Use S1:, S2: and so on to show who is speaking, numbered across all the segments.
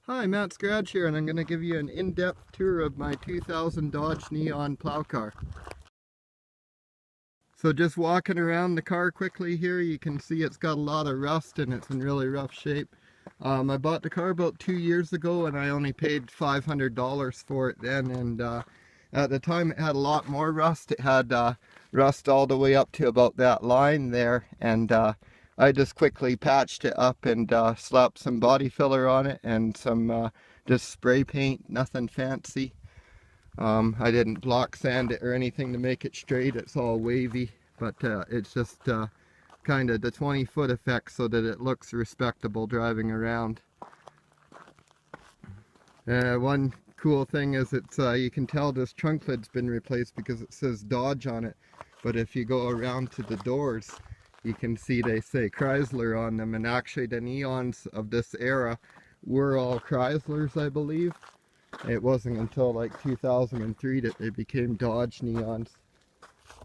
S1: Hi, Matt Scratch here, and I'm going to give you an in-depth tour of my 2000 Dodge Neon plow car. So just walking around the car quickly here, you can see it's got a lot of rust and it's in really rough shape. I bought the car about 2 years ago and I only paid $500 for it then, and at the time it had a lot more rust. It had rust all the way up to about that line there, and I just quickly patched it up and slapped some body filler on it and some just spray paint, nothing fancy. I didn't block sand it or anything to make it straight. It's all wavy, but it's just kind of the 20-foot effect so that it looks respectable driving around. One cool thing is it's you can tell this trunk lid's been replaced because it says Dodge on it, but if you go around to the doors, you can see they say Chrysler on them, and actually the Neons of this era were all Chryslers, I believe. It wasn't until like 2003 that they became Dodge Neons.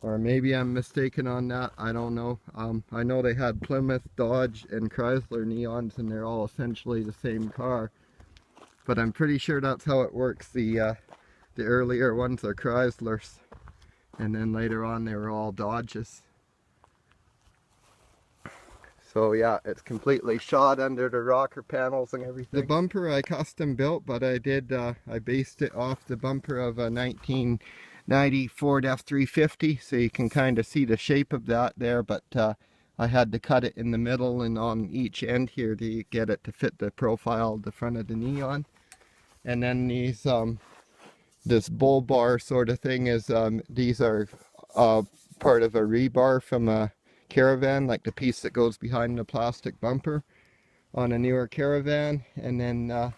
S1: Or maybe I'm mistaken on that, I don't know. I know they had Plymouth, Dodge, and Chrysler Neons, and they're all essentially the same car. But I'm pretty sure that's how it works. The earlier ones are Chryslers, and then later on they were all Dodges. So yeah, it's completely shot under the rocker panels and everything. The bumper I custom built, but I based it off the bumper of a 1990 Ford F350, so you can kind of see the shape of that there, but I had to cut it in the middle and on each end here to get it to fit the profile of the front of the Neon. And then these, this bull bar sort of thing is, these are part of a rebar from a Caravan, like the piece that goes behind the plastic bumper on a newer Caravan, and then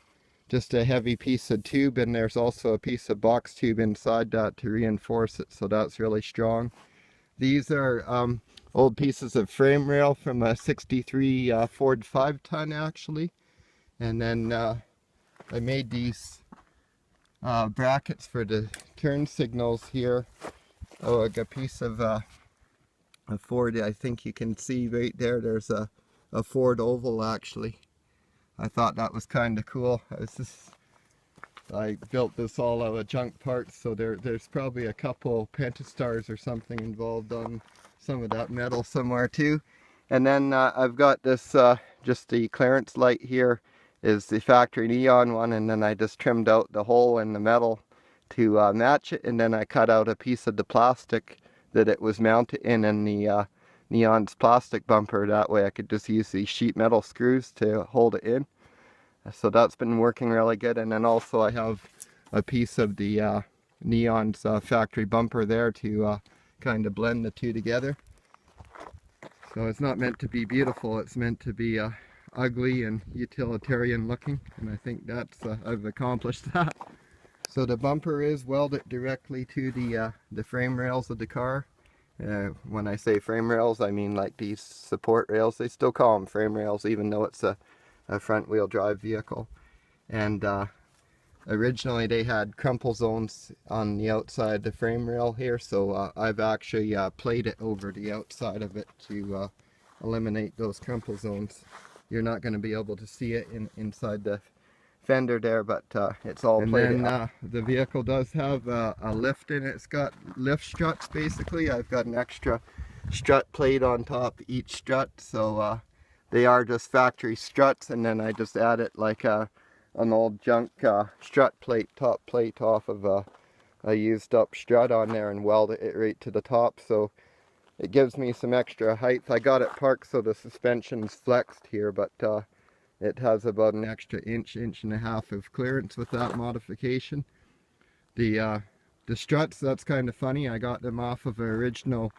S1: just a heavy piece of tube, and there's also a piece of box tube inside that to reinforce it, so that's really strong. These are old pieces of frame rail from a 63 Ford 5-ton actually, and then I made these brackets for the turn signals here. Oh, like a piece of a Ford, I think you can see right there, there's a Ford oval actually. I thought that was kind of cool. I built this all out of junk parts, so there's probably a couple Pentastars or something involved on some of that metal somewhere too. And then I've got this, just the clearance light here is the factory Neon one, and then I just trimmed out the hole in the metal to match it, and then I cut out a piece of the plastic that it was mounted in the Neon's plastic bumper. That way I could just use these sheet metal screws to hold it in. So that's been working really good. And then also I have a piece of the Neon's factory bumper there to kind of blend the two together. So it's not meant to be beautiful, it's meant to be ugly and utilitarian looking, and I think that's I've accomplished that. So the bumper is welded directly to the frame rails of the car. When I say frame rails, I mean like these support rails. They still call them frame rails even though it's a front wheel drive vehicle. And originally they had crumple zones on the outside of the frame rail here, so I've actually played it over the outside of it to eliminate those crumple zones. You're not going to be able to see it inside the fender there, but it's all played. And then the vehicle does have a lift in it. It's got lift struts basically. I've got an extra strut plate on top of each strut, so they are just factory struts, and then I just added like an old junk strut plate, top plate off of a used up strut on there and welded it right to the top, so it gives me some extra height. I got it parked so the suspension's flexed here, but it has about an extra inch and a half of clearance with that modification. The struts, that's kind of funny. I got them off of an original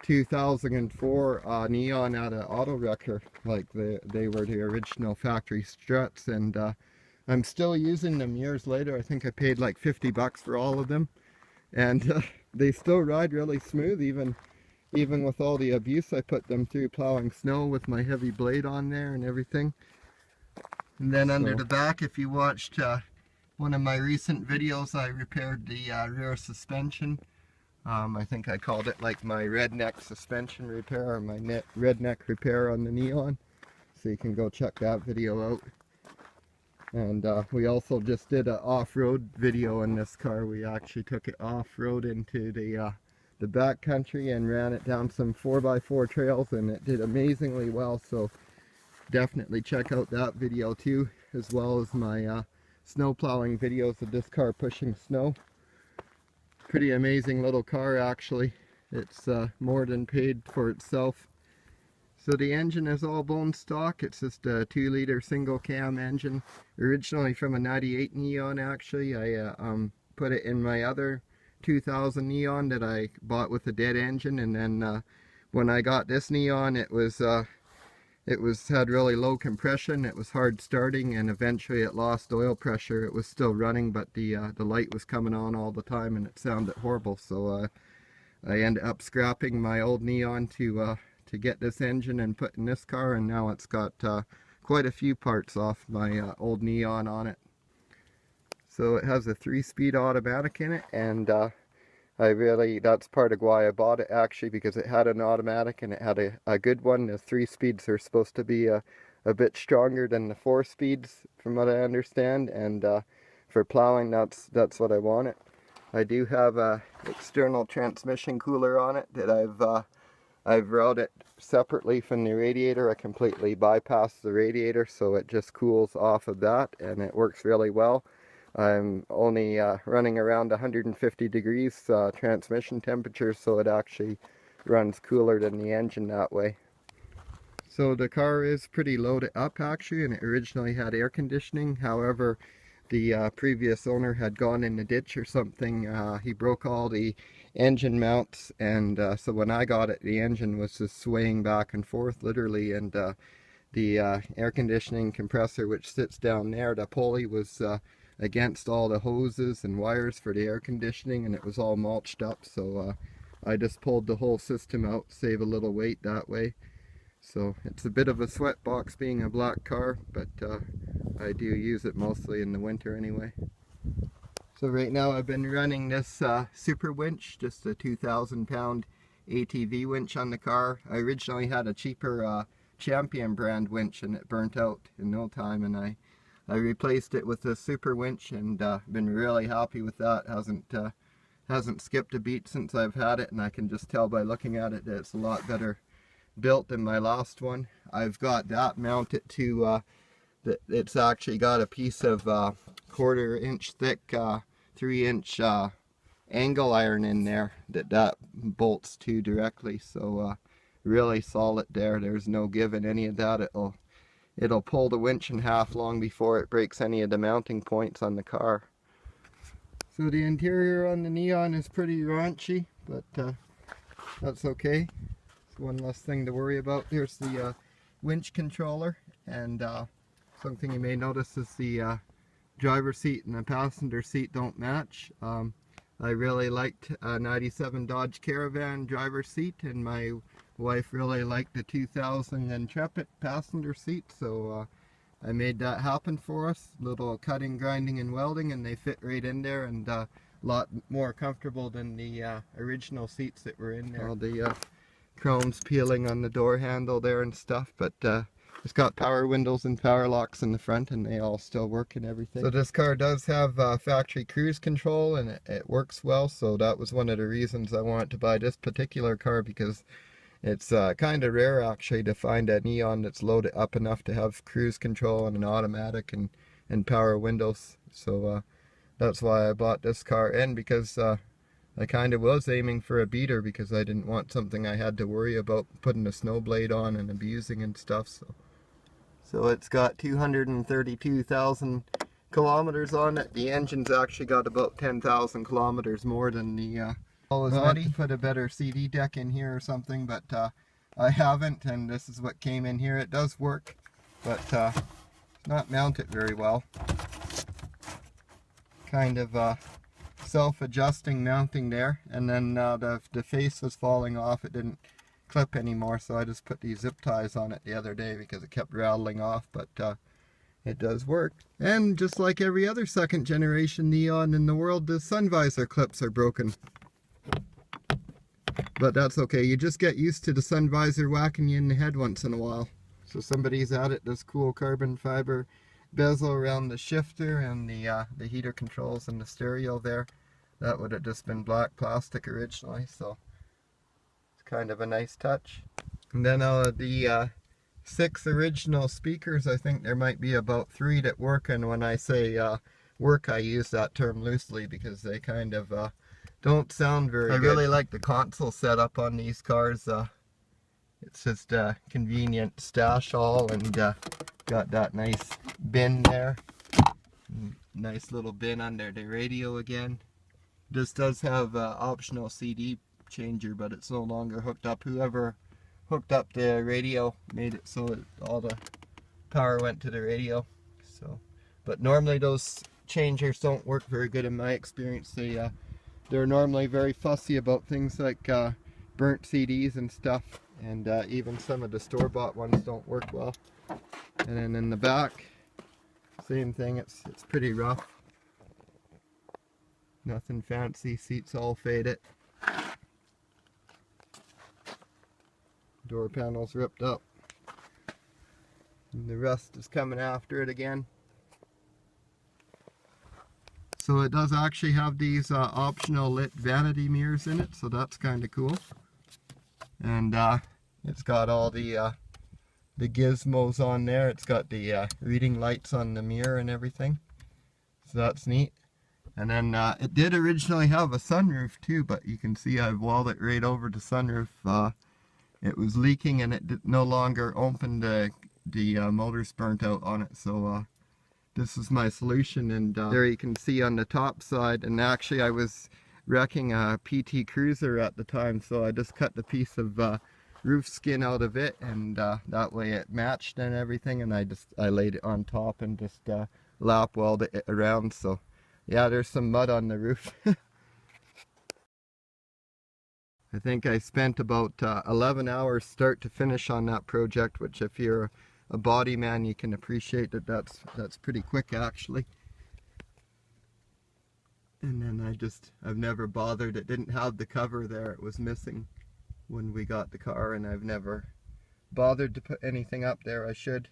S1: 2004 Neon at an auto wrecker. Like they were the original factory struts, and I'm still using them years later. I think I paid like 50 bucks for all of them, and they still ride really smooth even with all the abuse I put them through plowing snow with my heavy blade on there and everything. And then under the back, if you watched one of my recent videos, I repaired the rear suspension. I think I called it like my redneck suspension repair, or my redneck repair on the Neon. So you can go check that video out. And we also just did an off-road video in this car. We actually took it off-road into the back country and ran it down some 4x4 trails, and it did amazingly well. So definitely check out that video too, as well as my snow plowing videos of this car pushing snow. Pretty amazing little car actually. It's more than paid for itself. So the engine is all bone stock. It's just a 2-liter single cam engine, originally from a 98 Neon actually. I put it in my other 2000 Neon that I bought with a dead engine, and then when I got this Neon it had really low compression, it was hard starting, and eventually it lost oil pressure. It was still running, but the light was coming on all the time and it sounded horrible. So I ended up scrapping my old Neon to get this engine and put in this car, and now it's got quite a few parts off my old Neon on it. So it has a 3-speed automatic in it, and that's part of why I bought it actually, because it had an automatic and it had a good one. The 3 speeds are supposed to be a bit stronger than the 4 speeds from what I understand, and for plowing that's what I wanted. I do have a external transmission cooler on it that I've routed separately from the radiator. I completely bypassed the radiator, so it just cools off of that, and it works really well. I'm only running around 150 degrees transmission temperature, so it actually runs cooler than the engine that way. So the car is pretty loaded up actually, and it originally had air conditioning. However, the previous owner had gone in the ditch or something. He broke all the engine mounts, and so when I got it, the engine was just swaying back and forth literally, and the air conditioning compressor, which sits down there, the pulley was against all the hoses and wires for the air conditioning, and it was all mulched up. So I just pulled the whole system out, save a little weight that way. So it's a bit of a sweat box being a black car, but I do use it mostly in the winter anyway. So right now I've been running this super winch, just a 2,000-pound ATV winch on the car. I originally had a cheaper Champion brand winch, and it burnt out in no time, and I replaced it with a super winch, and been really happy with that. Hasn't skipped a beat since I've had it, and I can just tell by looking at it that it's a lot better built than my last one. I've got that mounted to it's actually got a piece of 1/4 inch thick 3-inch angle iron in there that bolts to directly. So really solid there. There's no give in any of that. It'll pull the winch in half long before it breaks any of the mounting points on the car. So the interior on the Neon is pretty raunchy, but that's okay. It's one less thing to worry about. Here's the winch controller, and something you may notice is the driver's seat and the passenger seat don't match. I really liked a 97 Dodge Caravan driver's seat, and my wife really liked the 2000 Intrepid passenger seat, so I made that happen for us. Little cutting, grinding, and welding, and they fit right in there, and a lot more comfortable than the original seats that were in there. All the chrome's peeling on the door handle there and stuff, but it's got power windows and power locks in the front, and they all still work and everything. So this car does have factory cruise control, and it works well, so that was one of the reasons I wanted to buy this particular car, because it's kind of rare actually to find a Neon that's loaded up enough to have cruise control and an automatic and power windows. So that's why I bought this car, and because I kind of was aiming for a beater, because I didn't want something I had to worry about putting a snow blade on and abusing and stuff. So it's got 232,000 kilometers on it. The engine's actually got about 10,000 kilometers more than the I was meant to put a better CD deck in here or something, but I haven't, and this is what came in here. It does work, but it's not mounted very well. Kind of self-adjusting mounting there, and then the face was falling off. It didn't clip anymore, so I just put these zip ties on it the other day because it kept rattling off, but it does work. And just like every other second generation Neon in the world, the sun visor clips are broken. But that's okay, you just get used to the sun visor whacking you in the head once in a while. So somebody's added this cool carbon fiber bezel around the shifter and the heater controls and the stereo there. That would have just been black plastic originally, so it's kind of a nice touch. And then out of the 6 original speakers, I think there might be about 3 that work, and when I say work, I use that term loosely because they kind of don't sound very good. I really like the console setup on these cars. It's just a convenient stash all, and got that nice bin there. Nice little bin under the radio again. This does have an optional CD changer, but it's no longer hooked up. Whoever hooked up the radio made it so that all the power went to the radio. So, but normally those changers don't work very good in my experience. They're normally very fussy about things like burnt CDs and stuff, and even some of the store-bought ones don't work well. And then in the back, same thing. It's pretty rough. Nothing fancy. Seats all faded. Door panels ripped up. And the rust is coming after it again. So it does actually have these optional lit vanity mirrors in it, so that's kind of cool. And it's got all the gizmos on there. It's got the reading lights on the mirror and everything, so that's neat. And then it did originally have a sunroof too, but you can see I've walled it right over the sunroof. It was leaking and it no longer opened. The motors burnt out on it, so this is my solution. And there you can see on the top side, and actually I was wrecking a PT Cruiser at the time, so I just cut the piece of roof skin out of it, and that way it matched and everything, and I laid it on top and just lap welded it around. So yeah, there's some mud on the roof. I think I spent about 11 hours start to finish on that project, which if you're a body man you can appreciate that's pretty quick actually. And then I've never bothered. It didn't have the cover there, it was missing when we got the car, and I've never bothered to put anything up there. I should.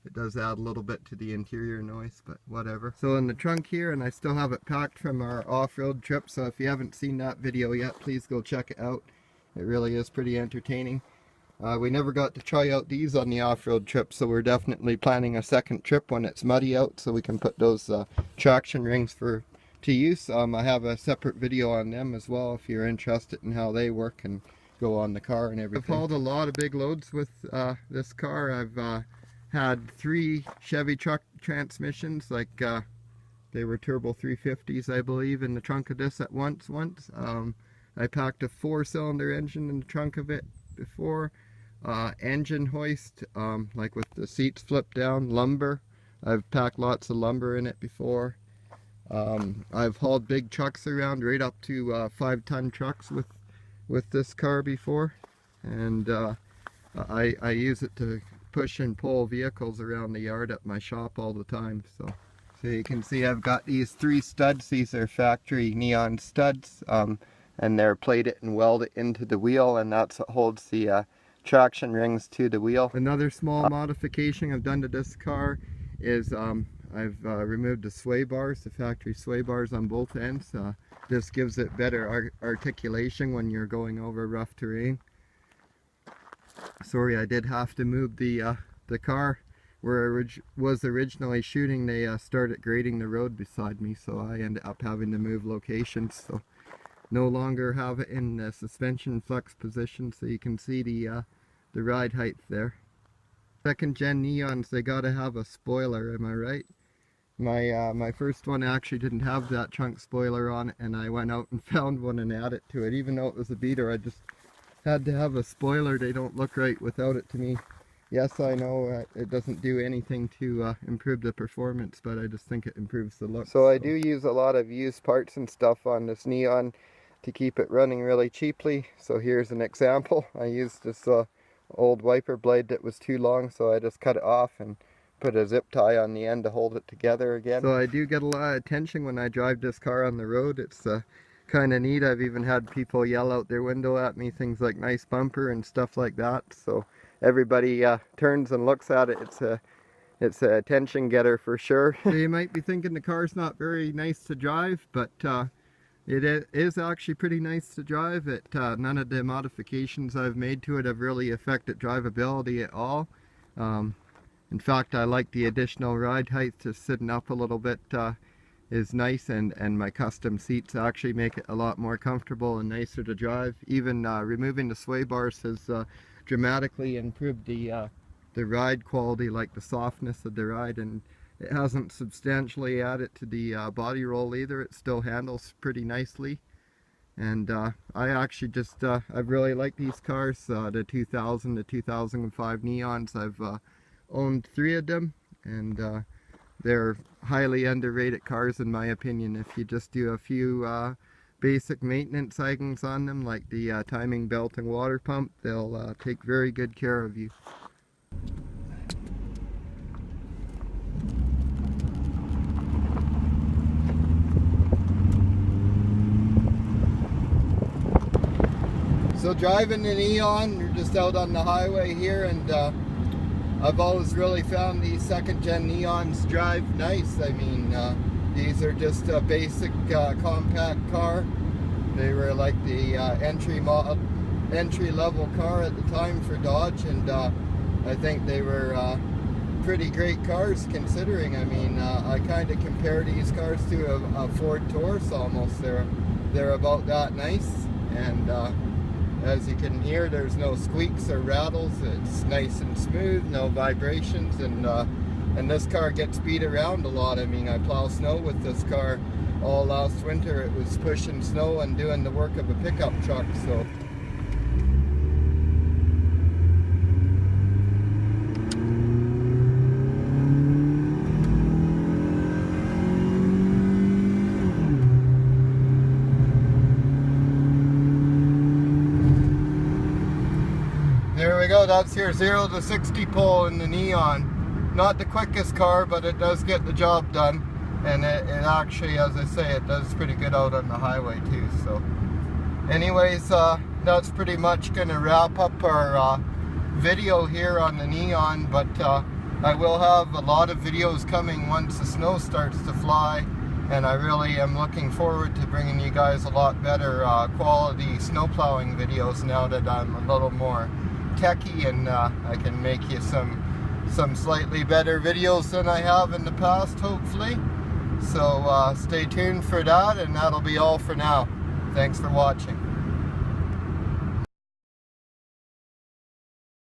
S1: It does add a little bit to the interior noise, but whatever. So in the trunk here, and I still have it packed from our off-road trip, so if you haven't seen that video yet, please go check it out. It really is pretty entertaining. We never got to try out these on the off-road trip, so we're definitely planning a second trip when it's muddy out, so we can put those traction rings to use. I have a separate video on them as well if you're interested in how they work and go on the car and everything. I've hauled a lot of big loads with this car. I've had 3 Chevy truck transmissions, like they were turbo 350s I believe, in the trunk of this at once. I packed a 4-cylinder engine in the trunk of it before. Engine hoist, like with the seats flipped down. Lumber, I've packed lots of lumber in it before. I've hauled big trucks around, right up to 5-ton trucks with this car before, and I use it to push and pull vehicles around the yard at my shop all the time. So you can see I've got these 3 studs. These are factory neon studs, and they're plated and welded into the wheel, and that's what holds the traction rings to the wheel. Another small modification I've done to this car is I've removed the sway bars, the factory sway bars on both ends. This gives it better articulation when you're going over rough terrain. Sorry, I did have to move the car where I was originally shooting. They started grading the road beside me, so I ended up having to move locations. So no longer have it in the suspension flex position, so you can see the ride height there. Second gen neons, they gotta have a spoiler, am I right? My first one actually didn't have that trunk spoiler on it, and I went out and found one and added to it. Even though it was a beater, I just had to have a spoiler. They don't look right without it to me. Yes, I know it doesn't do anything to improve the performance, but I just think it improves the look. So I do use a lot of used parts and stuff on this neon to keep it running really cheaply. So here's an example. I used this old wiper blade that was too long, so I just cut it off and put a zip tie on the end to hold it together again. So I do get a lot of attention when I drive this car on the road. It's kind of neat. I've even had people yell out their window at me things like nice bumper and stuff like that. So everybody turns and looks at it. it's a attention getter for sure. You might be thinking the car's not very nice to drive, but it is actually pretty nice to drive. None of the modifications I've made to it have really affected drivability at all. In fact, I like the additional ride height. Just sitting up a little bit is nice, and my custom seats actually make it a lot more comfortable and nicer to drive. Even removing the sway bars has dramatically improved the ride quality, like the softness of the ride, and it hasn't substantially added to the body roll either. It still handles pretty nicely. And I actually just I really like these cars, the 2000 to 2005 Neons. I've owned 3 of them, and they're highly underrated cars in my opinion. If you just do a few basic maintenance items on them, like the timing belt and water pump, they'll take very good care of you. So driving an Eon, you're just out on the highway here, and I've always really found these second-gen Neons drive nice. I mean, these are just a basic compact car. They were like the entry-level car at the time for Dodge, and I think they were pretty great cars considering. I mean, I kind of compare these cars to a Ford Taurus almost. They're about that nice, and as you can hear, there's no squeaks or rattles. It's nice and smooth, no vibrations, and this car gets beat around a lot. I mean, I plow snow with this car all last winter. It was pushing snow and doing the work of a pickup truck, so. There we go, that's your 0 to 60 pull in the Neon. Not the quickest car, but it does get the job done. And it actually, as I say, it does pretty good out on the highway too. So anyways, that's pretty much going to wrap up our video here on the Neon. But I will have a lot of videos coming once the snow starts to fly. And I really am looking forward to bringing you guys a lot better quality snow plowing videos now that I'm a little more techie, and I can make you some slightly better videos than I have in the past, hopefully. So stay tuned for that, and that'll be all for now. Thanks for watching.